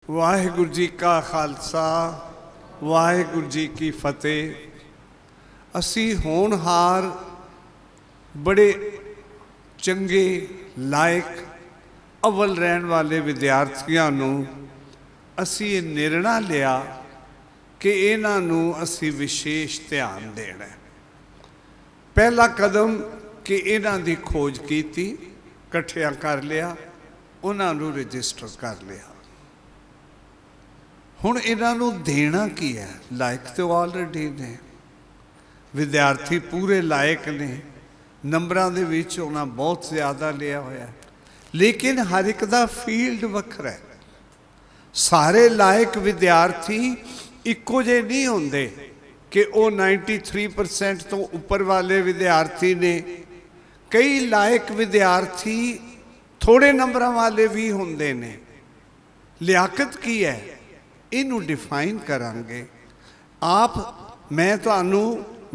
वाहिगुरु जी का खालसा वाहिगुरु जी की फतेह। असी होनहार बड़े चंगे लायक अव्वल रहन वाले विद्यार्थियों नूं असी ये निर्णय लिया कि इन्हां नूं असी विशेष ध्यान देना है। पहला कदम कि इन्हां दी खोज की, इकट्ठिया कर लिया, उन्हां नूं रजिस्टर कर लिया। हुण इन्हां नूं देना की है? लायक तो ऑलरेडी ने, विद्यार्थी पूरे लायक ने, नंबरां दे विच उन्हां बहुत ज़्यादा लिया होया, लेकिन हर एक दा फील्ड वखरा है। सारे लायक विद्यार्थी इक्को जे नहीं होंदे कि वो 93% तो ऊपर वाले विद्यार्थी ने। कई लायक विद्यार्थी थोड़े नंबरां वाले भी होंदे ने। लियाकत की है, इनू डिफाइन करांगे। आप मैं तुहानू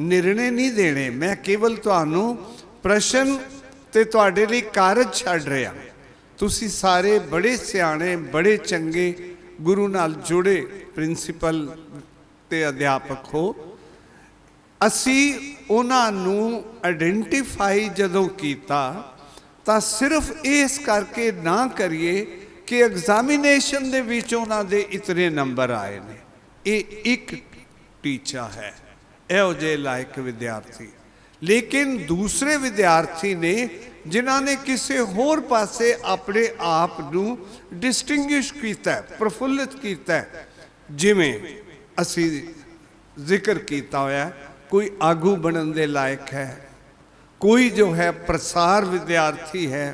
निर्णय नहीं देने, मैं केवल तुहानू प्रश्न ते तुहाडे लई कारज छड्ड रहा। तुसी सारे बड़े सियाणे बड़े चंगे गुरु नाल जुड़े प्रिंसीपल ते अध्यापक हो। असी उन्हां नू आइडेंटिफाई जदों कीता तां सिर्फ इस करके ना करिए कि एग्जामिनेशन दे विच उन्हां दे इतने नंबर आए ने। ये एक टीचा है इहो जे लायक विद्यार्थी। लेकिन दूसरे विद्यार्थी ने जिन्हां ने किसी होर पासे अपने आप नू डिस्टिंग्विश कीता, प्रफुल्लित कीता। जिवें असी जिक्र किया होया, कोई आगू बनने दे लायक है, कोई जो है प्रसार विद्यार्थी है,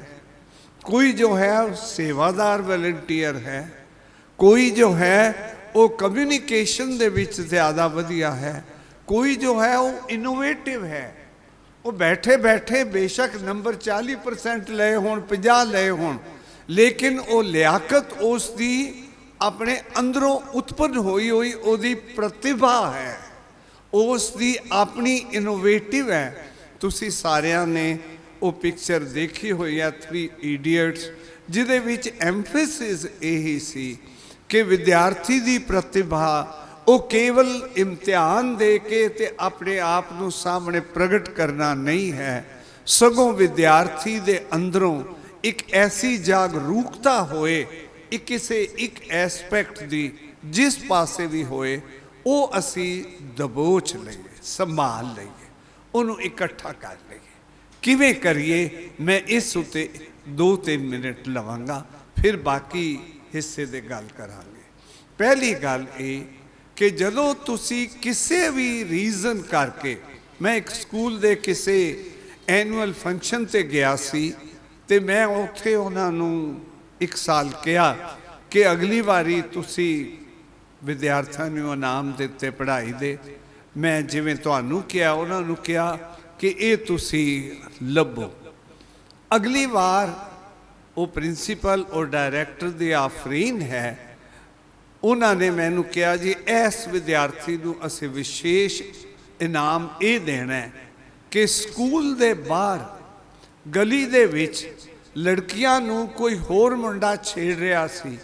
कोई जो है सेवादार वॉलंटियर है, कोई जो है वो कम्यूनिकेशन दे विच ज़्यादा वधिया है, कोई जो है वो इनोवेटिव है। वो बैठे बैठे बेशक नंबर 40% लए होण 50 लए होण, लेकिन वो लियाकत उसकी अपने अंदरों उत्पन्न हुई ओदी प्रतिभा है, उसकी अपनी इनोवेटिव है। तुसी सारिਆਂ ने वो पिक्चर देखी हुई है 3 इडियट्स, जिहदे विच एम्फेसिस यही सी कि विद्यार्थी की प्रतिभा वो केवल इम्तिहान दे के ते अपने आप नू सामने प्रगट करना नहीं है, सगों विद्यार्थी दे अंदरों एक ऐसी जागरूकता होए, एक किसी एक एस्पैक्ट दी जिस पासे भी होए वो असी दबोच लईए, संभाल लईए, उन्होंने इकट्ठा कर लईए। किवें करिए मैं इस उत्ते 2-3 मिनट लवांगा, फिर बाकी हिस्से दे गल करांगे। पहली गल ये कि जदों तुसी किसी भी रीजन करके, मैं एक स्कूल दे किसी एनुअल फंक्शन ते गया सी ते मैं उत्थे उन्हां नूं एक साल कहा कि अगली बारी तुसी विद्यार्थियों नूं इनाम दिते पढ़ाई दे। मैं जिवें तुहानूं कहा उन्हां नूं कहा कि ये तुसी लभो। अगली बार वो प्रिंसीपल और डायरैक्टर दी आफरीन है, उन्होंने मैनू कहा जी इस विद्यार्थी नूं असीं विशेष इनाम ये देना है कि स्कूल दे बाहर गली दे विच लड़कियां नूं कोई होर मुंडा छेड़ रहा सी,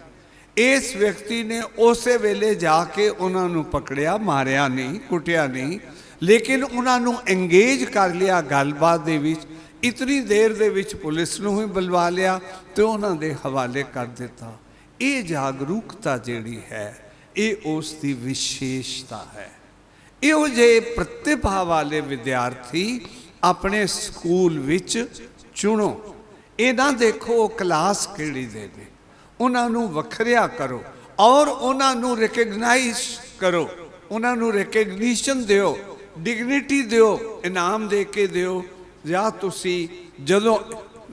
इस व्यक्ति ने उस वेले जाके उन्हां नूं पकड़िया, मारिया नहीं, कुटिया नहीं, लेकिन उन्हां नूं एंगेज कर लिया गलबात दे विच। इतनी देर दे विच पुलिस नूं ही बुलवा लिया तो उन्हां दे हवाले कर दिता। ये जागरूकता जिहड़ी है ये उसकी विशेषता है। इहो जे प्रतिभा वाले विद्यार्थी अपने स्कूल विच चुनो। ये ना देखो क्लास किहड़ी दे ने, उन्होंने वखरिया करो और उन्होंने रिकग्नाइज करो, उन्होंने रिकग्निशन दिओ, डिग्निटी दिओ, इनाम दे के दिओ। या तुसी जदों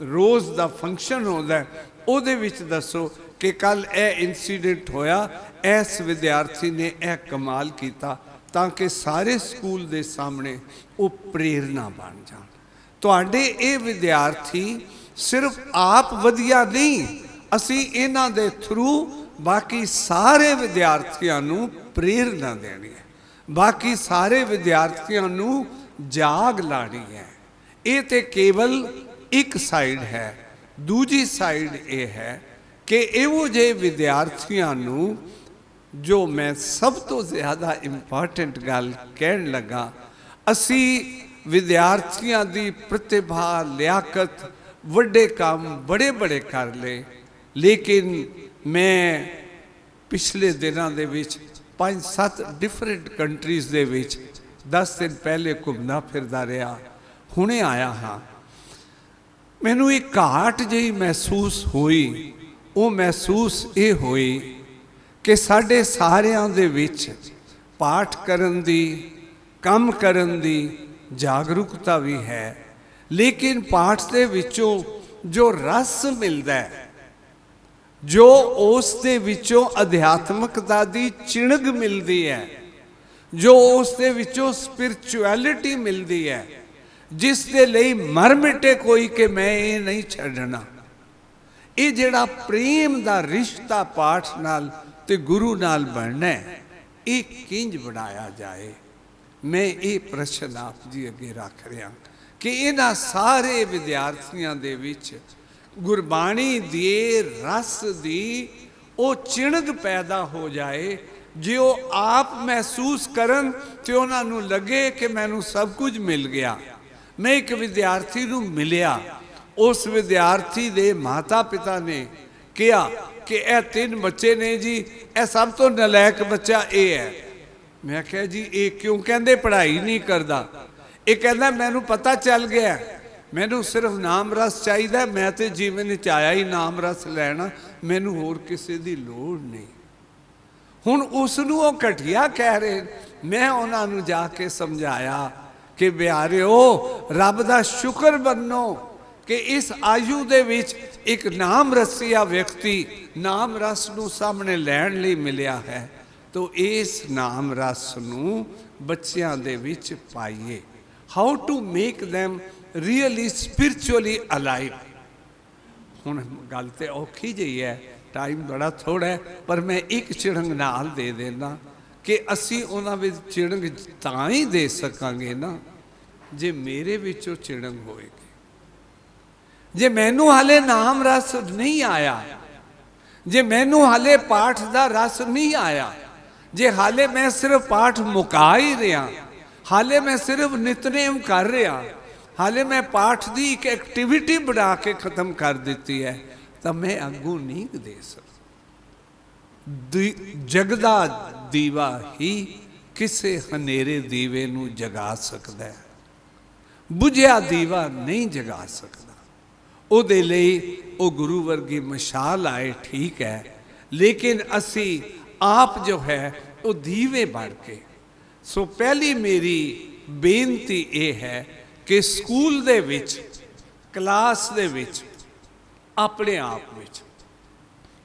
रोज़ दा फंक्शन होता है उहदे विच दसो कि कल ए इंसीडेंट होया, इस विद्यार्थी ने यह कमाल किया, ताकि सारे स्कूल के सामने वो प्रेरणा बन जाए। तुहाडे ये विद्यार्थी सिर्फ आप वधिया नहीं, असी इन्हां दे थ्रू बाकी सारे विद्यार्थियों नूं प्रेरणा देनी है, बाकी सारे विद्यार्थियों नूं जाग लानी है। ये तो केवल एक साइड है। दूजी साइड ये है कि ਇਹੋ ਜਿਹੇ ਵਿਦਿਆਰਥੀਆਂ ਨੂੰ ਜੋ ਮੈਂ ਸਭ ਤੋਂ ਜ਼ਿਆਦਾ ਇੰਪੋਰਟੈਂਟ ਗੱਲ ਕਹਿਣ ਲੱਗਾ, ਅਸੀਂ ਵਿਦਿਆਰਥੀਆਂ ਦੀ ਪ੍ਰਤਿਭਾ ਲਿਆਕਤ ਵੱਡੇ ਕੰਮ ਬੜੇ ਬੜੇ ਕਰ ਲਏ, ਲੇਕਿਨ ਮੈਂ ਪਿਛਲੇ ਦਿਨਾਂ ਦੇ ਵਿੱਚ 5-7 ਡਿਫਰੈਂਟ ਕੰਟਰੀਜ਼ ਦੇ ਵਿੱਚ 10 ਦਿਨ ਪਹਿਲੇ ਘੁੰਮਦਾ ਫਿਰਦਾ ਰਿਹਾ, ਹੁਣੇ ਆਇਆ ਹਾਂ। ਮੈਨੂੰ ਇੱਕ ਘਾਟ ਜਿਹੀ ਮਹਿਸੂਸ ਹੋਈ। ਉਹ ਮਹਿਸੂਸ ਇਹ ਹੋਈ ਕਿ ਸਾਡੇ ਸਾਰਿਆਂ ਦੇ ਵਿੱਚ ਪਾਠ ਕਰਨ ਦੀ, ਕੰਮ ਕਰਨ ਦੀ ਜਾਗਰੂਕਤਾ ਵੀ ਹੈ, ਲੇਕਿਨ ਪਾਠ ਦੇ ਵਿੱਚੋਂ ਜੋ ਰਸ ਮਿਲਦਾ ਹੈ, ਜੋ ਉਸ ਦੇ ਵਿੱਚੋਂ ਅਧਿਆਤਮਕਤਾ ਦੀ ਚਿਣਗ ਮਿਲਦੀ ਹੈ, ਜੋ ਉਸ ਦੇ ਵਿੱਚੋਂ ਸਪਿਰਚੁਅਲਿਟੀ ਮਿਲਦੀ ਹੈ, ਜਿਸ ਦੇ ਲਈ ਮਰ ਮਿਟੇ ਕੋਈ ਕਿ ਮੈਂ ਇਹ ਨਹੀਂ ਛੱਡਣਾ, ਇਹ ਜਿਹੜਾ ਪ੍ਰੇਮ ਦਾ ਰਿਸ਼ਤਾ ਪਾਠ ਨਾਲ ਤੇ ਗੁਰੂ ਨਾਲ ਬਣਨਾ ਹੈ, ਇਹ ਕਿੰਜ ਬਣਾਇਆ ਜਾਏ। ਮੈਂ ਇਹ ਪ੍ਰਸ਼ਨ ਆਪ ਜੀ ਅੱਗੇ ਰੱਖ ਰਿਹਾ ਕਿ ਇਹਨਾਂ ਸਾਰੇ ਵਿਦਿਆਰਥੀਆਂ ਦੇ ਵਿੱਚ ਗੁਰਬਾਣੀ ਦੇ ਰਸ ਦੀ ਉਹ ਚਿਣਗ ਪੈਦਾ ਹੋ ਜਾਏ, ਜੇ ਉਹ ਆਪ ਮਹਿਸੂਸ ਕਰਨ ਤੇ ਉਹਨਾਂ ਨੂੰ ਲੱਗੇ ਕਿ ਮੈਨੂੰ ਸਭ ਕੁਝ ਮਿਲ ਗਿਆ। ਮੈਂ ਇੱਕ ਵਿਦਿਆਰਥੀ ਨੂੰ ਮਿਲਿਆ, ਉਸ ਵਿਦਿਆਰਥੀ ਦੇ ਮਾਤਾ ਪਿਤਾ ਨੇ ਕਿਹਾ ਕਿ ਇਹ 3 ਬੱਚੇ ਨੇ ਜੀ, ਇਹ ਸਭ ਤੋਂ ਨਲਾਇਕ ਬੱਚਾ ਇਹ ਹੈ। ਮੈਂ ਕਿਹਾ ਜੀ ਇਹ ਕਿਉਂ? ਕਹਿੰਦੇ ਪੜ੍ਹਾਈ ਨਹੀਂ ਕਰਦਾ। ਇਹ ਕਹਿੰਦਾ ਮੈਨੂੰ ਪਤਾ ਚੱਲ ਗਿਆ, ਮੈਨੂੰ ਸਿਰਫ ਨਾਮ ਰਸ ਚਾਹੀਦਾ, ਮੈਂ ਤੇ ਜੀਵਨ ਵਿੱਚ ਆਇਆ ਹੀ ਨਾਮ ਰਸ ਲੈਣਾ, ਮੈਨੂੰ ਹੋਰ ਕਿਸੇ ਦੀ ਲੋੜ ਨਹੀਂ। ਹੁਣ ਉਸ ਨੂੰ ਉਹ ਘਟੀਆ ਕਹਿ ਰਹੇ। ਮੈਂ ਉਹਨਾਂ ਨੂੰ ਜਾ ਕੇ ਸਮਝਾਇਆ ਕਿ ਪਿਆਰਿਓ, ਰੱਬ ਦਾ ਸ਼ੁਕਰ ਮੰਨੋ ਕਿ ਇਸ ਆਯੂ ਦੇ ਵਿੱਚ ਇੱਕ ਨਾਮ ਰਸੀਆ ਵਿਅਕਤੀ ਨਾਮ ਰਸ ਨੂੰ ਸਾਹਮਣੇ ਲੈਣ ਲਈ ਮਿਲਿਆ ਹੈ, ਤਾਂ ਇਸ ਨਾਮ ਰਸ ਨੂੰ ਬੱਚਿਆਂ ਦੇ ਵਿੱਚ ਪਾਈਏ। How to make them really spiritually alive। ਹੁਣ ਗੱਲ ਤੇ ਔਖੀ ਜਿਹੀ ਹੈ, ਟਾਈਮ ਬੜਾ ਥੋੜ੍ਹਾ ਹੈ, ਪਰ ਮੈਂ ਇੱਕ ਚਿੜੰਗ ਨਾਲ ਦੇ ਦੇਣਾ ਕਿ ਅਸੀਂ ਉਹਨਾਂ ਵਿੱਚ ਚਿੜੰਗ ਤਾਂ ਹੀ ਦੇ ਸਕਾਂਗੇ ਨਾ ਜੇ ਮੇਰੇ ਵਿੱਚੋਂ ਚਿੜੰਗ ਹੋਏਗੀ। ਜੇ ਮੈਨੂੰ ਹਾਲੇ ਨਾਮ ਰਸ ਨਹੀਂ ਆਇਆ, ਜੇ ਮੈਨੂੰ ਹਾਲੇ ਪਾਠ ਦਾ ਰਸ ਨਹੀਂ ਆਇਆ, ਜੇ ਹਾਲੇ ਮੈਂ ਸਿਰਫ ਪਾਠ ਮੁਕਾ ਹੀ ਰਿਹਾ, ਹਾਲੇ ਮੈਂ ਸਿਰਫ ਨਿਤਨੇਮ ਕਰ ਰਿਹਾ, ਹਾਲੇ ਮੈਂ ਪਾਠ ਦੀ ਇੱਕ ਐਕਟੀਵਿਟੀ ਬਣਾ ਕੇ ਖਤਮ ਕਰ ਦਿੱਤੀ ਹੈ, ਤਾਂ ਮੈਂ ਅੱਗੋਂ ਨਹੀਂ ਦੇ ਸਕਦਾ। ਜਗਦਾ ਦੀਵਾ ਹੀ ਕਿਸੇ ਹਨੇਰੇ ਦੀਵੇ ਨੂੰ ਜਗਾ ਸਕਦਾ ਹੈ, ਬੁਝਿਆ ਦੀਵਾ ਨਹੀਂ ਜਗਾ ਸਕਦਾ। ਉਹਦੇ ਲਈ ਉਹ ਗੁਰੂ ਵਰਗੀ ਮਸ਼ਾਲ ਆਏ, ਠੀਕ ਹੈ, ਲੇਕਿਨ ਅਸੀਂ ਆਪ ਜੋ ਹੈ ਉਹ ਦੀਵੇ ਬਣ ਕੇ। ਸੋ ਪਹਿਲੀ ਮੇਰੀ ਬੇਨਤੀ ਇਹ ਹੈ ਕਿ ਸਕੂਲ ਦੇ ਵਿੱਚ, ਕਲਾਸ ਦੇ ਵਿੱਚ, ਆਪਣੇ ਆਪ ਵਿੱਚ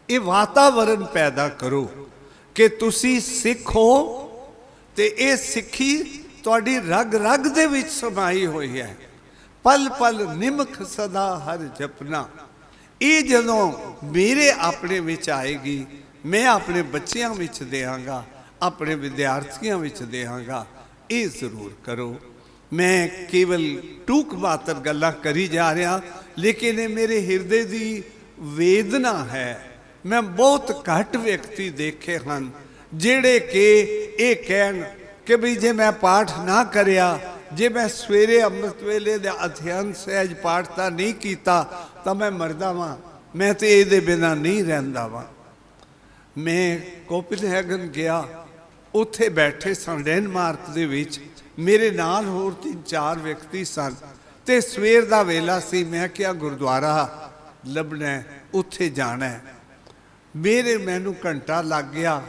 ਇਹ ਵਾਤਾਵਰਨ ਪੈਦਾ ਕਰੋ ਕਿ ਤੁਸੀਂ ਸਿੱਖੋ ਤੇ ਇਹ ਸਿੱਖੀ ਤੁਹਾਡੀ ਰਗ ਰਗ ਦੇ ਵਿੱਚ ਸਮਾਈ ਹੋਈ ਹੈ। ਪਲ ਪਲ ਨਿਮਖ ਸਦਾ ਹਰ ਜਪਨਾ, ਇਹ ਜਦੋਂ ਮੇਰੇ ਆਪਣੇ ਵਿੱਚ ਆਏਗੀ, ਮੈਂ ਆਪਣੇ ਬੱਚਿਆਂ ਵਿੱਚ ਦਿਆਂਗਾ, ਆਪਣੇ ਵਿਦਿਆਰਥੀਆਂ ਵਿੱਚ ਦਿਆਂਗਾ। ਇਹ ਜ਼ਰੂਰ ਕਰੋ। ਮੈਂ ਕੇਵਲ ਟੂਕ ਮਾਤਰ ਗੱਲਾਂ ਕਰੀ ਜਾ ਰਿਹਾ, ਲੇਕਿਨ ਇਹ ਮੇਰੇ ਹਿਰਦੇ ਦੀ ਵੇਦਨਾ ਹੈ। ਮੈਂ ਬਹੁਤ ਘੱਟ ਵਿਅਕਤੀ ਦੇਖੇ ਹਨ ਜਿਹੜੇ ਕਿ ਇਹ ਕਹਿਣ ਕਿ ਵੀ ਜੇ ਮੈਂ ਪਾਠ ਨਾ ਕਰਿਆ, ਜੇ ਮੈਂ ਸਵੇਰੇ ਅੰਮ੍ਰਿਤ ਵੇਲੇ ਦਾ ਅਧਿਐਨ ਸਹਿਜ ਪਾਠ ਤਾਂ ਨਹੀਂ ਕੀਤਾ, ਤਾਂ ਮੈਂ ਮਰਦਾ ਵਾਂ, ਮੈਂ ਤੇ ਇਹਦੇ ਬਿਨਾਂ ਨਹੀਂ ਰਹਿੰਦਾ ਵਾਂ। ਮੈਂ ਕੋਪਨਹੈਗਨ ਗਿਆ, ਉੱਥੇ ਬੈਠੇ ਸਨ ਡੈਨਮਾਰਕ ਦੇ ਵਿੱਚ, ਮੇਰੇ ਨਾਲ ਹੋਰ 3-4 ਵਿਅਕਤੀ ਸਨ, ਤੇ ਸਵੇਰ ਦਾ ਵੇਲਾ ਸੀ। ਮੈਂ ਕਿਹਾ ਗੁਰਦੁਆਰਾ ਲੱਭਣਾ, ਉੱਥੇ ਜਾਣਾ। ਮੈਨੂੰ ਘੰਟਾ ਲੱਗ ਗਿਆ,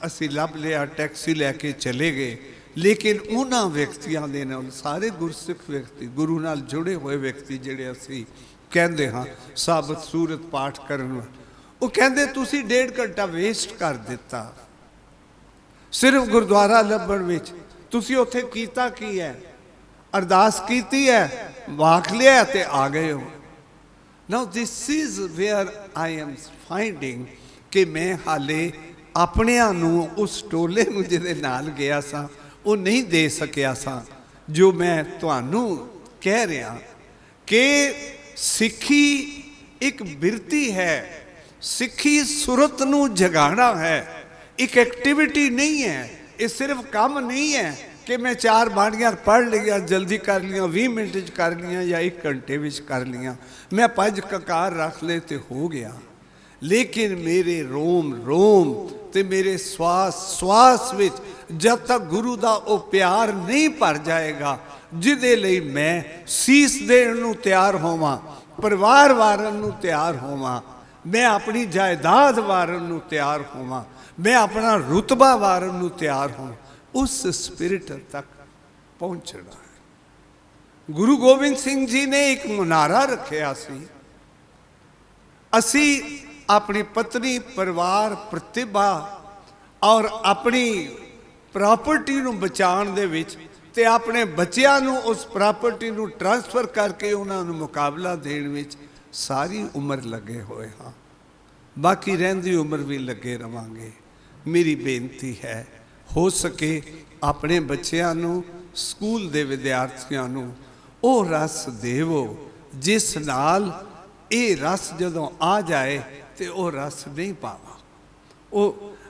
ਅਸੀਂ ਲੱਭ ਲਿਆ, ਟੈਕਸੀ ਲੈ ਕੇ ਚਲੇ ਗਏ। ਲੇਕਿਨ ਉਹਨਾਂ ਵਿਅਕਤੀਆਂ ਦੇ ਨਾਲ, ਸਾਰੇ ਗੁਰਸਿੱਖ ਵਿਅਕਤੀ, ਗੁਰੂ ਨਾਲ ਜੁੜੇ ਹੋਏ ਵਿਅਕਤੀ ਜਿਹੜੇ ਅਸੀਂ ਕਹਿੰਦੇ ਹਾਂ ਸਾਬਤ ਸੂਰਤ ਪਾਠ ਕਰਨ ਵਾਲੇ, ਉਹ ਕਹਿੰਦੇ ਤੁਸੀਂ 1.5 ਘੰਟਾ ਵੇਸਟ ਕਰ ਦਿੱਤਾ ਸਿਰਫ ਗੁਰਦੁਆਰਾ ਲੱਭਣ ਵਿੱਚ। ਤੁਸੀਂ ਉੱਥੇ ਕੀਤਾ ਕੀ ਹੈ? ਅਰਦਾਸ ਕੀਤੀ ਹੈ, ਵਾਕ ਲਿਆ ਤੇ ਆ ਗਏ ਹੋ। Now this is where I am finding ਕਿ ਮੈਂ ਹਾਲੇ ਆਪਣਿਆਂ ਨੂੰ, ਉਸ ਟੋਲੇ ਨੂੰ ਜਿਹਦੇ ਨਾਲ ਗਿਆ ਸਾਂ, ਉਹ ਨਹੀਂ ਦੇ ਸਕਿਆ ਸਾਂ। ਜੋ ਮੈਂ ਤੁਹਾਨੂੰ ਕਹਿ ਰਿਹਾ ਕਿ ਸਿੱਖੀ ਇੱਕ ਬਿਰਤੀ ਹੈ सिखी सुरत नूं जगाना है, एक एक्टिविटी नहीं है। ये सिर्फ काम नहीं है कि मैं 4 बाणियां पढ़ लिया, जल्दी कर लिया, 20 मिनट च कर लिया या 1 घंटे विच कर लिया, मैं 5 ककार रख ले तो हो गया। लेकिन मेरे रोम रोम ते मेरे श्वास श्वास विच जब तक गुरु दा ओ प्यार नहीं भर जाएगा, जिदे लई मैं सीस देण नूं तैयार होवां, परिवार वारन नूं तैयार होवां, मैं अपनी जायदाद वारन नूं तैयार होवां, मैं अपना रुतबा वारन नूं तैयार होवां, उस स्पिरिट तक पहुंचना है। गुरु गोबिंद सिंह जी ने एक मुनारा रखिया सी, असी अपनी पत्नी, परिवार, प्रतिभा और अपनी प्रॉपर्टी नूं बचाउण दे विच ते अपने बच्चियां नूं उस प्रॉपर्टी नूं ट्रांसफर करके उन्हां नूं मुकाबला देण विच सारी उम्र लगे हुए हाँ, बाकी रहिंदी उम्र भी लगे रवांगे। मेरी बेनती है, हो सके अपने बच्चियां नूं, स्कूल दे विद्यार्थियों नूं ओ रस देवो जिस नाल ये रस जदों आ जाए तो वो रस नहीं पावा, वो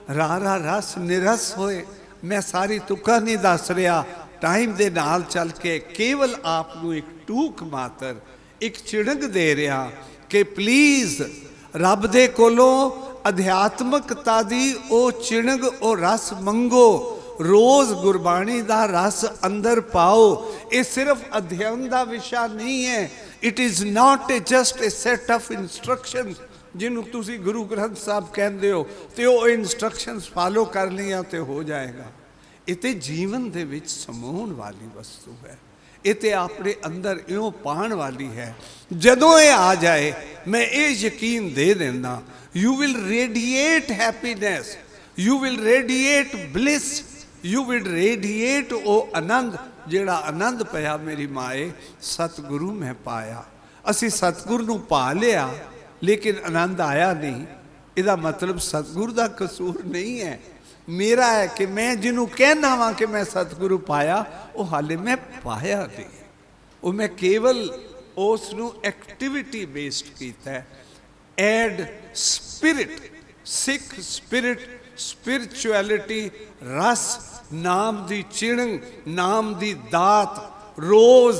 रारा रस निरस होए। मैं सारी तुक्का नहीं दस रहा, टाइम दे नाल चल के केवल आपनूं एक टूक मात्र एक चिड़क दे रहा कि प्लीज़ रब दे कोलों अध्यात्मकता दी ओ चिड़क ओ रस मंगो, रोज़ गुरबाणी दा रस अंदर पाओ। ये सिर्फ अध्ययन दा विषय नहीं है, it is not a just a set of instruction जिन्हों तुसी गुरु ग्रंथ साहब कहते हो तो वो इंस्ट्रक्शनस फॉलो कर लिया तो हो जाएगा। ये तो जीवन दे विच समाउण वाली वस्तु है, ये तो अपने अंदर इं पाण वाली है। जदों ये आ जाए मैं ये यकीन दे देना, you will radiate happiness, you will radiate bliss, you will radiate ओ आनंद। जिहड़ा आनंद पाया मेरी माए सतगुरु मैं पाया। असी सतगुरु नूं पा लिया लेकिन आनंद आया नहीं, इहदा मतलब सतगुरु दा कसूर नहीं है, मेरा है कि मैं जिन्हों कहना वा कि मैं सतगुरु पाया वो हाले मैं पाया नहीं, वो मैं केवल उसनूं एक्टिविटी बेस्ड कीता है। एड स्पिरिट, सिख स्पिरिट, स्पिरिचुअलिटी, रस, नाम दी चिड़ंग, नाम दी दात, रोज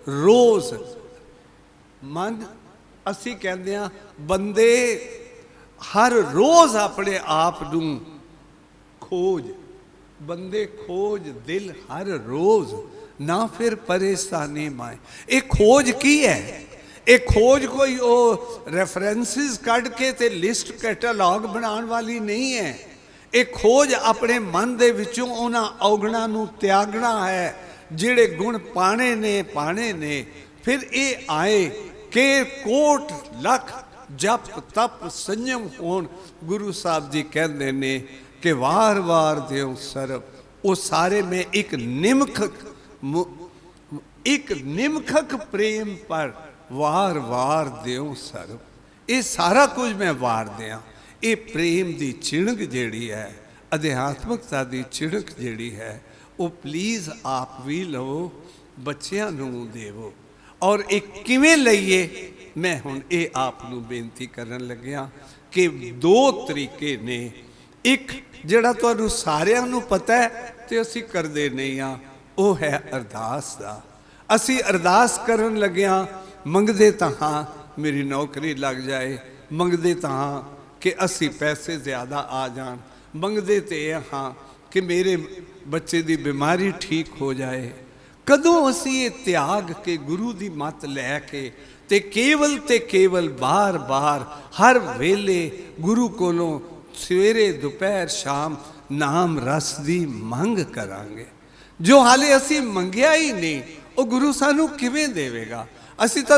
रोज मन। असी कहते हैं बंदे हर रोज अपने आप नूं खोज, बंदे खोज दिल हर रोज, ना फिर परेशानी माए। ये खोज की है? ये खोज कोई ओ रेफरेंसिस कढ़ के ते लिस्ट कैटालॉग बनाने वाली नहीं है। ये खोज अपने मन दे विचों उन्हां औगणां नूं त्यागना है जिहड़े गुण पाने ने। फिर ये आए कि कोट लख जप तप संयम होण। गुरु साहब जी कहते ने कि वार वार देव सरब, वो सारे में एक निमखक प्रेम पर वार वार देव सरब। ये सारा कुछ मैं वार दियां। ये प्रेम दी चिड़क जिहड़ी है, अध्यात्मकता दी चिड़क जिहड़ी है, वो प्लीज़ आप भी लवो, बच्चियां नूं देवो। और एक किवें लईए, मैं हुण ये आप नूं बेनती करन लग्या कि 2 तरीके ने। एक जिहड़ा तुहानूं सारिआं नूं पता है ते असीं करदे नहीं आ, वो है अरदास दा। असीं अरदास करन लग्या मंगदे तां हाँ मेरी नौकरी लग जाए, मंगदे तां हाँ कि असीं पैसे ज़्यादा आ जाण, मंगदे ते हाँ कि मेरे बच्चे दी बीमारी ठीक हो जाए। कदों असी ये त्याग के गुरु दी मत लैके ते केवल बार बार हर वेले गुरु कोलों सवेरे दोपहर शाम नाम रस दी मंग करांगे? जो हाले असी मंगिया ही नहीं, वो गुरु सानू किवें देवेगा? असी तो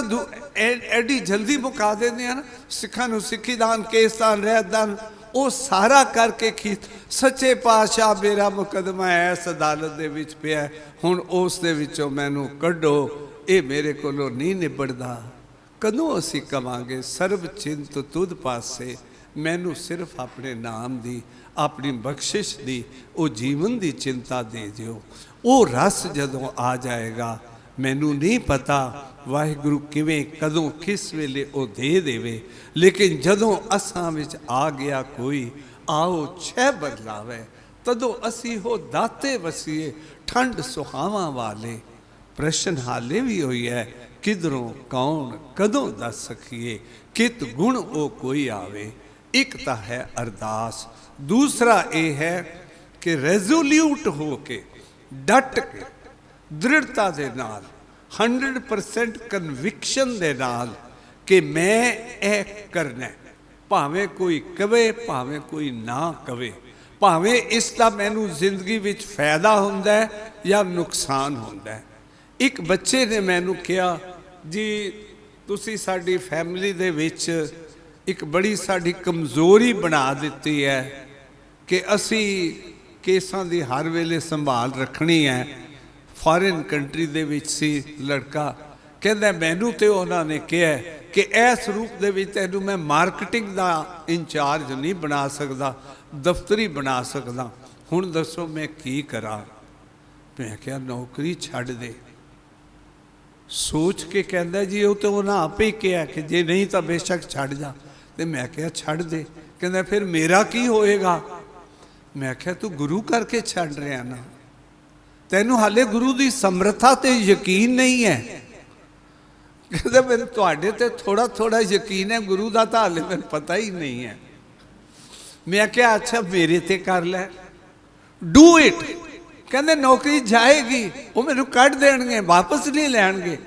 एडी जल्दी मुका देंदे हैं ना, सिखां नूं सिक्खी दान, केस दान, रहत दान, वो सारा करके खीत सच्चे पातशाह मेरा मुकदमा इस अदालत दे विच पिया, हुण उस दे विचों मैनू कड्डो, ये मेरे कोलों नहीं निबड़दा। कदों असी कवांगे सर्ब चिंत तुद पासे, मैनू सिर्फ अपने नाम दी, अपनी बख्शिश दी, वो जीवन दी चिंता दे दिओ। वो रस जदों आ जाएगा मैनू नहीं पता वाहिगुरु किवें कदों किस वेले वो दे देवे, लेकिन जदों असां विच आ गया कोई आओ छह बदलावे, तदों असी हो दाते वसीए ठंड सुहावां वाले। प्रश्न हाले भी हुई है, किधरों कौन कदों दस सखिए, कित गुण ओ कोई आवे। एक तो है अरदास, दूसरा ये है कि रेजोल्यूट हो के डट के दृढ़ता दे नाल 100% कन्विक्शन दे नाल कि मैं ए करना, भावें कोई कवे भावें कोई ना कवे, भावें इसका मैनू जिंदगी विच फायदा हुंदा है या नुकसान हुंदा है। एक बच्चे ने मैनू कहा जी तुसी साडी फैमिली दे विच एक बड़ी साडी कमज़ोरी बना दिती है कि असी केसां दी हर वेले संभाल रखनी है। फॉरेन कंट्री दे विच सी लड़का, कहंदा मैनू तो उन्होंने कहा कि इस रूप दे विच तैनूं मैं मार्केटिंग दा इंचार्ज नहीं बना सकदा, दफ्तरी बना सकदा, हुण दसो मैं की करा। मैं क्या नौकरी छड्ड दे। सोच के कहंदा जी वो तो उन्हें आप ही कहा कि जे नहीं तो बेशक छड्ड जा। तो मैं क्या छड्ड दे, कहंदा फिर मेरा की होएगा। मैं क्या तू गुरु करके छड्ड रहा ना, तैनू हाले गुरु की समर्था ते यकीन नहीं है। कहते मैंने तुहाडे ते थोड़ा थोड़ा यकीन है, गुरु का तो हाले मैंने पता ही नहीं है। मैं क्या अच्छा मेरे ते कर लै, डू इट। कहते नौकरी जाएगी, वो मैनू कढ़ देंगे, वापस नहीं लैणगे।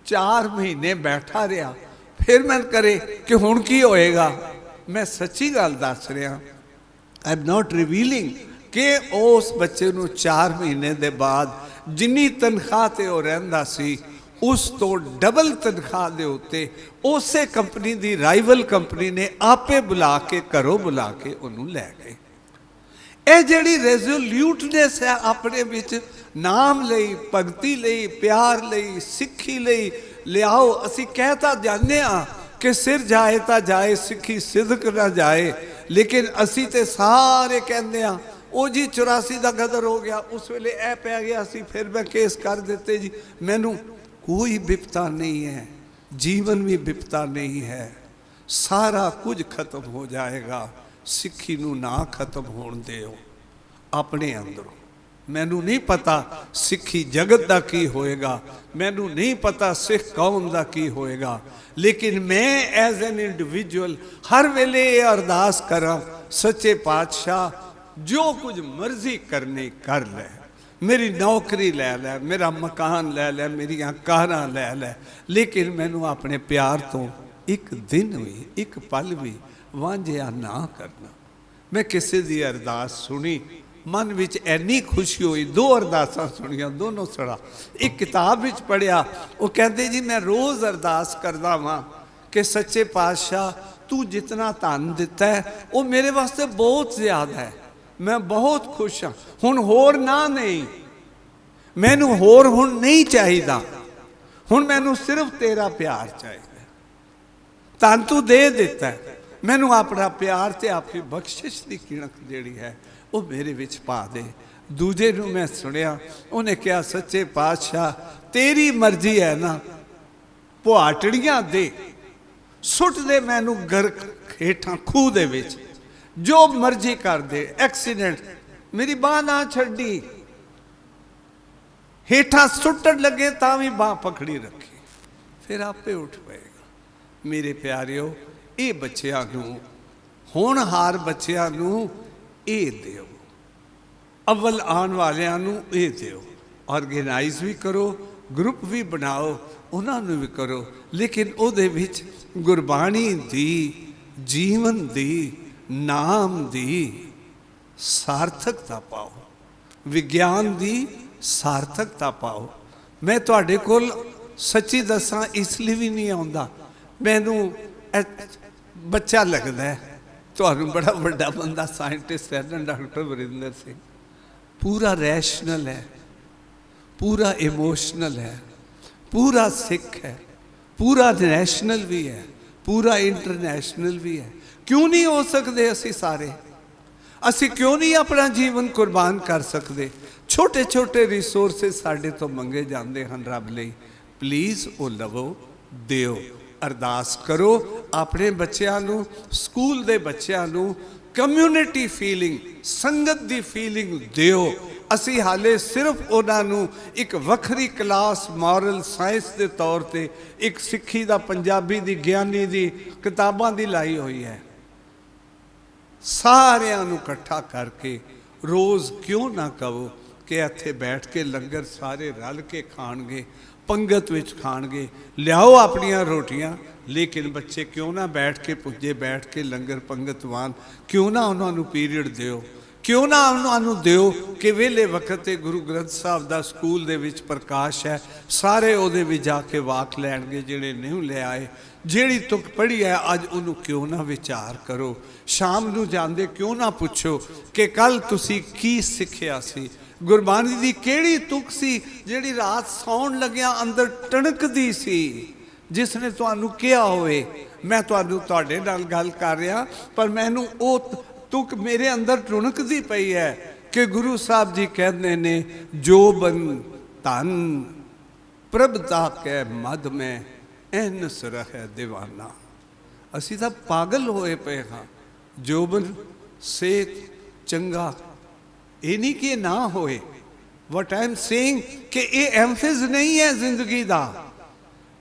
4 महीने बैठा रहा, फिर मैं करे कि हुण की होएगा। मैं सच्ची गल दस रहा, आई एम नॉट रिवीलिंग कि उस बच्चे नूं 4 महीने दे बाद जिन्नी तनख्वाह ते वो रहिंदा सी उस तो डबल तनख्वाह दे उत्ते उसे कंपनी दी राइवल कंपनी ने आपे बुला के घरों बुला के उन्होंने लै गए। ये जिहड़ी रेजोल्यूटनेस है अपने विच नाम लई, भगती लई, प्यार लई, सिक्खी लई लियाओ। असी कहता जाने कि सिर जाए तो जाए सिक्खी सिदक ना जाए, लेकिन असी ते सारे कहते हैं ओ जी 84 का गदर हो गया, उस वेले ए पै गया सी, फिर मैं केस कर देते जी। मैनू कोई विपता नहीं है, जीवन भी विपता नहीं है, सारा कुछ खत्म हो जाएगा। सिक्खी नू ना खत्म होने देओ अपने अंदरों। मैनू नहीं पता सिक्खी जगत का की होएगा, मैनू नहीं पता सिख कौम का की होएगा, लेकिन मैं एज एन इंडिविजुअल हर वेले अरदास करा, सच्चे पातशाह जो कुछ मर्जी करनी कर ले, मेरी नौकरी लै लै, मेरा मकान लै लै, मेरिया कारां लै लै, लेकिन मैनू अपने प्यार तो एक दिन भी एक पल भी वांझिया ना करना। मैं किसी की अरदास सुनी, मन विच इन्नी खुशी हुई, 2 अरदासां सुनिया, दोनों सड़ा। एक किताब विच पढ़िया, वो कहते जी मैं रोज़ अरदास करदा वां कि सच्चे पातशाह तू जितना धन दिता है वो मेरे वास्ते बहुत ज़्यादा है, मैं बहुत खुश हाँ, हुण होर ना नहीं, मैनू होर हुण नहीं चाहिदा, हुण मैनू सिर्फ तेरा प्यार चाहिए। धन तू दे दिता है, मैनू अपना प्यार ते आपकी बख्शिश की किणक जिहड़ी है वो मेरे विच पा दे। दूजे नूं मैं सुनिया, उन्हें कहा सच्चे पातशाह तेरी मर्जी है ना, पुआटड़ियां दे सुट दे मैनू गर्क हेठां खूह दे विच, जो मर्जी कर दे, एक्सीडेंट मेरी बाह ना छड्डी, हेठां सुटन लगे तां भी बाह पकड़ी रखी, फिर आपे उठ पएगा। मेरे प्यारिओ ये बच्चियां नूं, होनहार बच्चियां नूं ये दिओ, अव्वल आने वालियां नूं ये दिओ, ऑर्गेनाइज भी करो, ग्रुप भी बनाओ, उन्होंने भी करो, लेकिन उहदे विच गुरबाणी दी, जीवन दी, नाम दी सार्थकता पाओ, विज्ञान दी सार्थकता पाओ। मैं तुहाडे कोल सच्ची दसां इसलिए भी नहीं आउंदा, मैनू बच्चा लगता है, तुहानूं बड़ा वड्डा बंदा साइंटिस्ट है ना डॉक्टर वरिंदर सिंह, पूरा रैशनल है, पूरा इमोशनल है, पूरा सिख है, पूरा नेशनल भी है, पूरा इंटरनेशनल भी है। क्यों नहीं हो सकते असी सारे? असी क्यों नहीं अपना जीवन कुर्बान कर सकते? छोटे छोटे रिसोर्सिस साडे तो मंगे जाते हैं रब लई, प्लीज़ वो लवो दिओ। अरदास करो अपने बच्चों नूं, स्कूल दे बच्चों नूं कम्यूनिटी फीलिंग, संगत दी फीलिंग दिओ। असी हाले सिर्फ उन्होंने एक वखरी क्लास मॉरल साइंस के तौर पर एक सिक्खी दा, पंजाबी दी, ज्ञानी दी किताबां दी लाई हुई है। सारियां नूं इकट्ठा करके रोज़ क्यों ना कहो कि इत्थे बैठ के लंगर सारे रल के खाणगे, पंगत विच खाणगे, लियाओ अपनियां रोटियां, लेकिन बच्चे क्यों ना बैठ के पुजे, बैठ के लंगर पंगत वान क्यों ना उन्होंने पीरियड दिओ, क्यों ना उन्होंने दिओ कि वेले वक्त गुरु ग्रंथ साहब दा स्कूल दे विच प्रकाश है, सारे उहदे विच जाके वाक लैणगे जिहड़े नहीं ले आए। जिहड़ी तुक पढ़ी है अज उन्होंने क्यों ना विचार करो। शाम नूं जांदे क्यों ना पुछो कि कल तुसी की सिक्ख्या सी, गुरबाणी दी किहड़ी तुक सी जिहड़ी रात सौण लग्या अंदर टणकदी सी, जिसने तुहानू किया होए। मैं तुहानू तुहाडे नाल गल कर रहा, पर मैनू वो तुक मेरे अंदर टुणकदी पई है कि गुरु साहब जी कहते ने, जो बन धन प्रभता कै मद में एनस रहे दीवाना। असी तो पागल होए पे हाँ। जोबन सेहत चंगा, ये नहीं कि ना होए। वट आई एम सेइंग कि ये एम्फिज नहीं है जिंदगी का।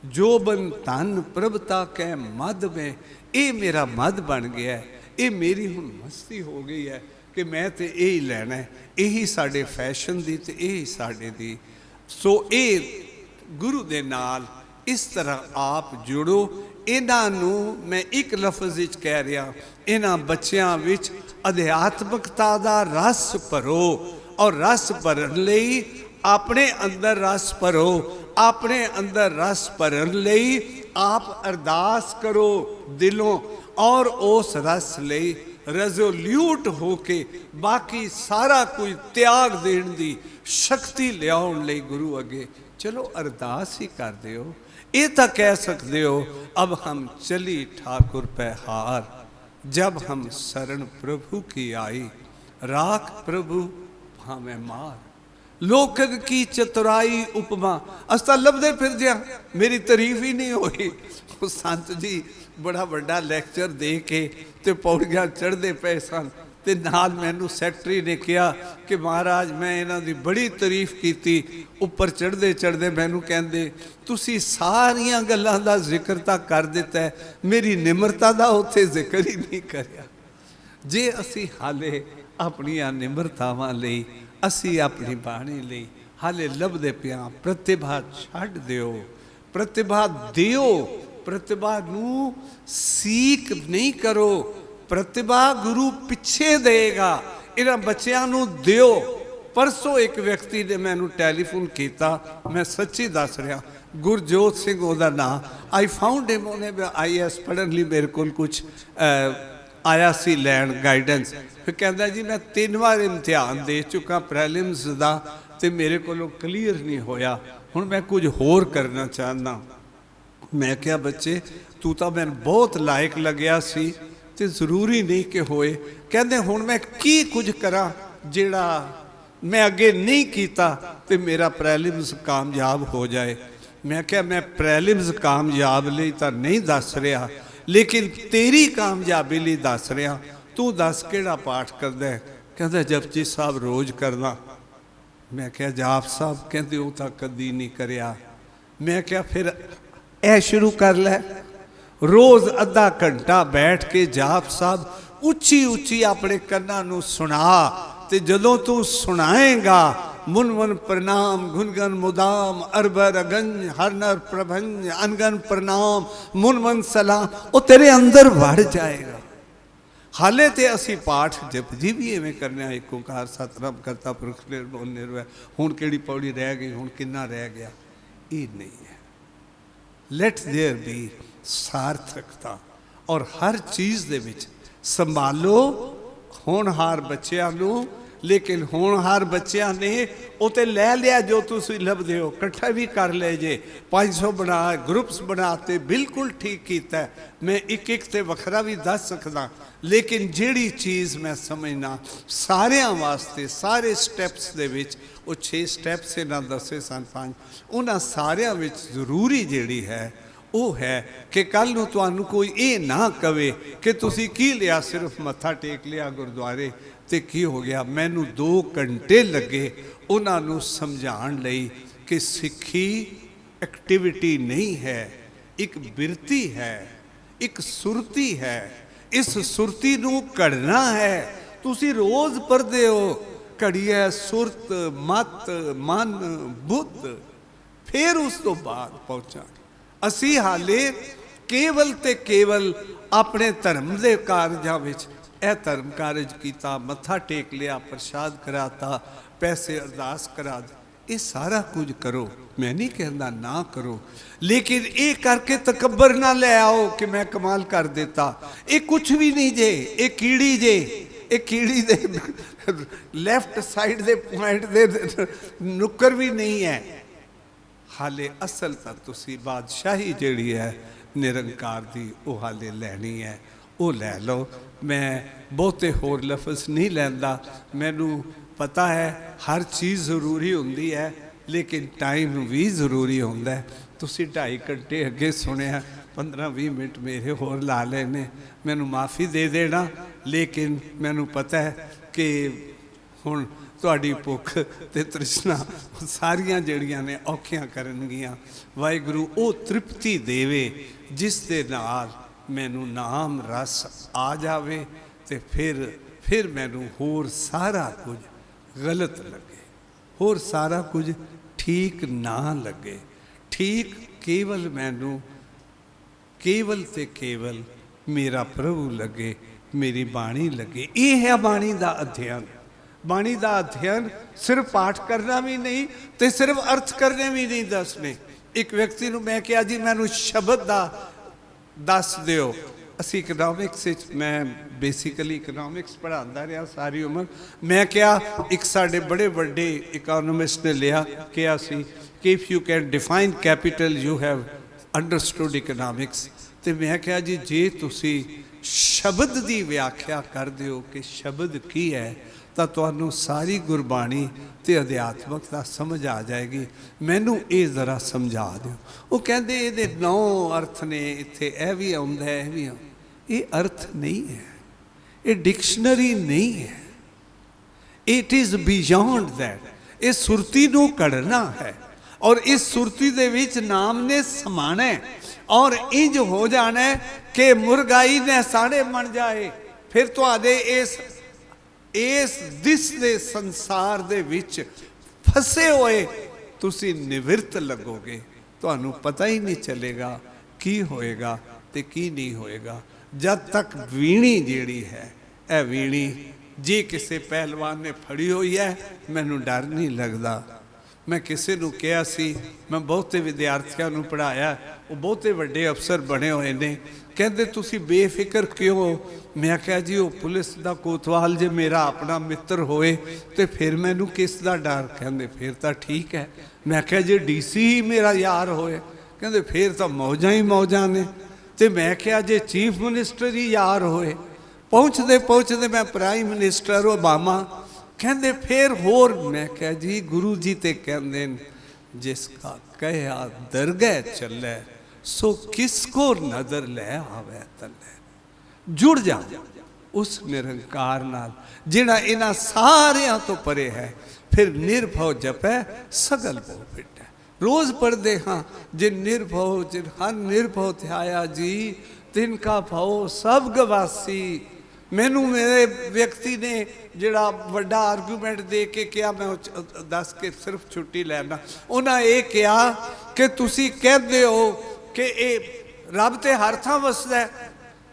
जो बन धन प्रभता कै मद में, ये मेरा मद बन गया है, ये मेरी हुण मस्ती हो गई है कि मैं तो यही लैना है, यही साडे फैशन दी ते यही साडे दी। सो ये गुरु दे नाल इस तरह आप जुड़ो। इन्हां नूं मैं एक लफ्ज़ विच कह रहा, इन्हां बच्चों विच अध्यात्मकता दा रस भरो, और रस भरन लई अपने अंदर रस भरो। अपने अंदर रस भरन लई आप अरदास करो दिलों, और उस रस लई रेजोल्यूट होके बाकी सारा कुछ त्याग देण दी शक्ति लियाउण लई गुरु अगे चलो अरदास ही कर दिओ। ये तो कह सकते हो, अब हम चली ठाकुर पे हार, जब हम शरण प्रभु की आई, राख प्रभु भावें मार। लोकग की चतुराई उपमा अस्ता लभदे फिर दिया, मेरी तारीफ ही नहीं हुई। संत जी बड़ा बड़ा लैक्चर दे के ते पौड़ियां चढ़ते पे सन, ते नाल मैनू सैकटरी ने कहा कि महाराज मैं इन्हां दी बड़ी तारीफ की। उपर चढ़ते चढ़ते मैनू कहंदे तुसी सारियां गल्लां दा जिक्र तां कर दिता है, मेरी निमरता दा उत्थे जिक्र ही नहीं करया। जे असी हाले अपनियां निमरतावां लई, असी अपनी बाणी लई हाले लभदे पिया, प्रतिभा छड्ड दिओ, प्रतिभा दिओ। प्रतिभा नूं सीख नहीं करो, प्रतिभा गुरु पिछे देगा। इन्हां बच्चों नूं दिओ। परसों एक व्यक्ति ने मैनू टैलीफोन किया, मैं सच्ची दस रहा, गुरजोत सिंह उहदा नाम, आई फाउंड हिम, उन्हें IAS पढ़न लई मेरे को कुछ आया सी लैन गाइडेंस। फिर कहता जी मैं 3 बार इम्तिहान दे चुका प्रीलिम्स का, तो मेरे को क्लीयर नहीं होया, हुण मैं कुछ होर करना चाहना। मैं क्या बच्चे तू तो मैं बहुत लायक लग्या सी, ते जरूरी नहीं कि होए। कहते हुण मैं की कुछ करा जिहड़ा मैं अगे नहीं किया तो मेरा प्रीलिम्स कामयाब हो जाए। मैं क्या मैं प्रीलिम्स कामयाब लई तां नहीं दस रहा, लेकिन तेरी कामयाबी लई दस रहा। तू दस किहड़ा पाठ करदा है? कहता जपजी साहब रोज़ करना। मैं क्या जाप साहब? कहते वो तो कदी नहीं करया। मैं क्या फिर ऐ शुरू कर लै, रोज़ अद्धा घंटा बैठ के जाप साहब उच्ची उच्ची अपने कन्नां नूं सुना, ते जदों तू सुनाएगा मुन मुन प्रणाम गुनगन मुदाम अरबर अगंज हर नर प्रभंज अनगन प्रणाम मुन मन सलाम, वो तेरे अंदर बढ़ जाएगा। हाले तो असी पाठ जपजी भी इवें करने, एक ओंकार सतनाम करता पुरख निर्भय निर्वैर, हुण किहड़ी पौड़ी रह गई, हुण किन्ना रह गया, ये नहीं है। लेट देयर बी सार्थकता, और हर चीज़ दे विच संभालो होनहार बच्चों नूं लेकिन हुण हर बच्चों ने वो तो लै लिया जो तुसीं लभदे हो, इकट्ठा भी कर ले जे 500 बना ग्रुप्स बनाते, बिल्कुल ठीक किया। मैं एक एक ते वखरा भी दस सकदा, लेकिन जिहड़ी चीज़ मैं समझना सारिਆਂ वास्ते सारे स्टैप्स दे विच वो 6 स्टैप्स इन्हां दसे सन 5, उन्हां सारिਆਂ विच जरूरी जिहड़ी है वो है कि कल नूं तुहानूं कोई ये ना कहे कि तुसीं की लिया, सिर्फ मत्था टेक लिया गुरुद्वारे ते की हो गया। मैनू 2 घंटे लगे उन्होंने समझाउण लई कि सिक्खी एक्टिविटी नहीं है, एक बिरती है, एक सुरती है। इस सुरती नूं घड़ना है। तुसी रोज़ पढ़दे हो, घड़िए सुरत मत मन बुद्ध, फिर उस तो बाद पहुँचा। असी हाले केवल ते केवल अपने धर्म के कारजां विच यह धर्म कारज किया, मत्था टेक लिया, प्रसाद कराता, पैसे अरदास करा, ये सारा कुछ करो, मैं नहीं कहता ना करो, लेकिन ये करके तकबर ना ले आओ कि मैं कमाल कर देता। ये कुछ भी नहीं जे, ये कीड़ी जे, ये कीड़ी दे लैफ्ट साइड दे पॉइंट दे नुक्कर भी नहीं है। हाले असल तक तुसी बादशाही जिहड़ी है निरंकार दी वो हाले लैनी है, वो लै लो। मैं बहुते होर लफ्ज़ नहीं लैंदा, मैनू पता है हर चीज़ ज़रूरी होंदी है, लेकिन टाइम भी ज़रूरी होंदा है। तुसी 2.5 घंटे अगे सुनिया, 15-20 मिनट मेरे होर ला लेने, मैनू माफ़ी दे देना, लेकिन मैनू पता है कि हुण तुहाडी भुख ते तृष्णा सारियां जिहड़ियां ने औखियां करनगियां। वाहिगुरू वो तृप्ति देवे जिस दे नाल मैनू नाम रस आ जावे, ते फिर मैनू होर सारा कुछ गलत लगे, होर सारा कुछ ठीक ना लगे। ठीक केवल मैनू केवल ते केवल मेरा प्रभु लगे, मेरी बाणी लगे। ये है बाणी का अध्ययन। बाणी का अध्ययन सिर्फ पाठ करना भी नहीं, तो सिर्फ अर्थ करने भी नहीं दसने। एक व्यक्ति नूं मैं कहा जी मैनू शब्द का दस दिओ। असी इकनॉमिक्स, मैं बेसिकली इकनॉमिक्स पढ़ाता रहा सारी उम्र। मैं क्या एक साढ़े बड़े बड़े इकोनॉमिस्ट ने लिया क्या सी कि if you can define capital you have understood economics. तो मैं क्या जी जे तुसी शब्द की व्याख्या कर दिओ कि शब्द की है, तो तुहानू सारी गुरबाणी ते अध्यात्मकता समझ आ जाएगी। मैनू ये ज़रा समझा दो। वो कहते ये 9 अर्थ ने, इत्थे यह भी आउंदा है, यह भी आउंदा। ये अर्थ नहीं है, ये डिक्शनरी नहीं है, इट इज़ बियॉन्ड दैट। ये सुरती नू कढ़ना है और इस सुरती दे विच नाम ने समाना है और इंज हो जाना है कि मुरगाई ने साड़े बन जाए। फिर तुहाडे इस दिस दे संसार दे विच फसे हुए तुसी निवृत्त लगोगे, तुहानू पता ही नहीं चलेगा की होएगा ते की नहीं होएगा। जब तक वीणी जिहड़ी है, ए वीणी जे किसी पहलवान ने फड़ी हुई है, मैनू डर नहीं लगता। मैं किसी नूं कहा सी, मैं बहुते विद्यार्थियों नूं पढ़ाया, वो बहुते वड्डे अफसर बने हुए ने, कहते तुसी बेफिक्र क्यों? मैं क्या जी वो पुलिस का कोतवाल जे मेरा अपना मित्र होए तो फिर मैनू किस दा डर? कहते फिर तो ठीक है। मैं क्या जी DC ही मेरा यार होए? कहते फिर तो मौजा ही मौजा ने। तो मैं क्या जे चीफ मिनिस्टर ही यार होए? पहुँचते पहुँचते मैं प्राइम मिनिस्टर ओबामा। कहते फिर होर? मैं क्या जी गुरु जी ते कहते जिसका कहा दरगाह चले सो किसको नजर ले आवे तले। जुड़ जा उस निरंकार नाल जिहड़ा इन्हां सारियां तो परे है। फिर निर्भव जपै सगल भो पिटै। रोज पढ़ते हाँ जिन निर्भव जिन हर निर्भव ध्याया जी तिनका भव सब गवासी। मैनू मेरे व्यक्ति ने जिहड़ा वड्डा आर्गूमेंट दे के क्या मैं दस के सिर्फ छुट्टी लैना, उन्हें ये कहा कि तुसी कहते हो कि ये रब ते हर थां वसदा है,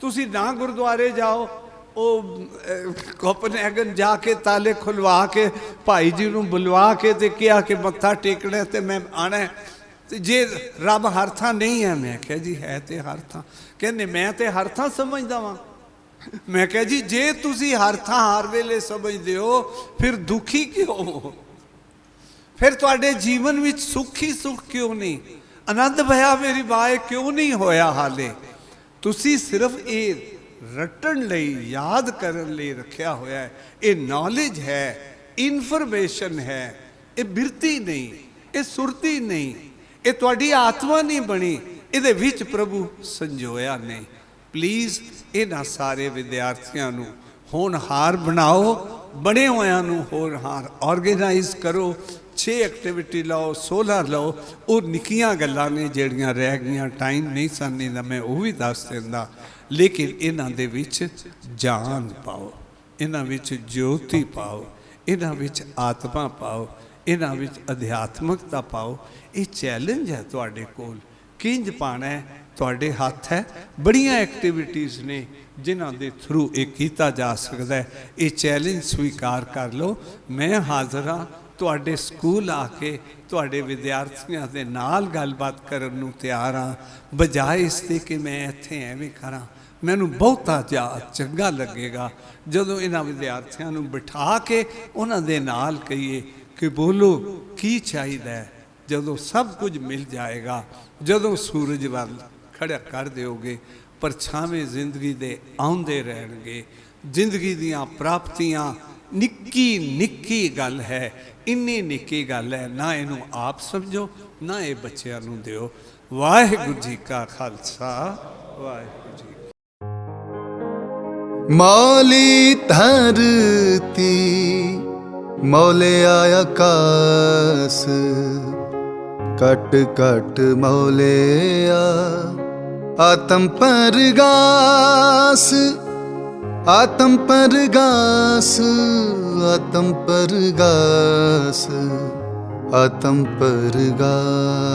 तुसी ना गुरुद्वारे जाओ, वो कोपनहेगन जाके ताले खुलवा के भाई जी नूं बुलवा के ते कहा कि मत्था टेकना ते मैं आना है। ते जे रब हर थां नहीं है, मैं क्या जी है तो हर थां। कहने मैं तो हर थां समझदा वां, मैं कहा जी जे तुसी हर थां हर वेले समझदे हो फिर दुखी क्यों हो, फिर तुहाडे जीवन विच सुख ही सुख क्यों नहीं, आनंद भया मेरी बाए क्यों नहीं होया हाले। तुसी सिर्फ ये रटन लई याद करन लई रखिया होया है, ये नॉलेज है, इनफॉर्मेशन है, ये बिरती नहीं, ये सुरती नहीं, ये तुहाडी आत्मा नहीं बनी, इहदे विच प्रभु संजोया नहीं। प्लीज़ इन्हां सारे विद्यार्थियों नूं होनहार बनाओ, बने होयां नूं होनहार ऑर्गेनाइज करो। 6 एक्टिविटी लाओ, 16 लाओ, वो निक्कियां गल्लां ने जिहड़ियां रह गईयां, टाइम नहीं सन नहीं तां मैं वो भी दस दिंदा, लेकिन इन्हां दे विच जान पाओ, इन्हां विच ज्योति पाओ, इन्हां विच आत्मा पाओ, इन्हां विच अध्यात्मकता पाओ। ये चैलेंज है तुहाडे कोल, किंज पाना है तुहाडे हत्थ है। बड़ियां एक्टिविटीज़ ने जिन्हां दे थ्रू ये कीता जा सकदा है। ये चैलेंज स्वीकार कर लो। मैं हाज़र हाँ तुहाडे स्कूल आके तुहाडे विद्यार्थियों के नाल गलबात करन नूं तैयार हाँ, बजाए इसके कि मैं इत्थे एवें करां। मैनूं बहुता चंगा लगेगा जदों इन्हां विद्यार्थियों नूं बिठा के उन्हां दे नाल कहिए कि बोलो की चाहिदा है। जदों सब कुछ मिल जाएगा, जदों सूरज वाल खड़ा कर दोगे, परछावें जिंदगी दे आउंदे रहणगे। जिंदगी दियां प्राप्तियां निक्की निक्की गल है, इन्नी निक्की गल है, ना इनू आप समझो ना ये बच्चों नूं दिओ। वाहिगुरू जी का खालसा, वाहिगुरू जी। मौली धरती मौले आकाश, कट कट मौलिया आत्म परगास, आत्म परगास, आत्म परगास, आत्म परगास।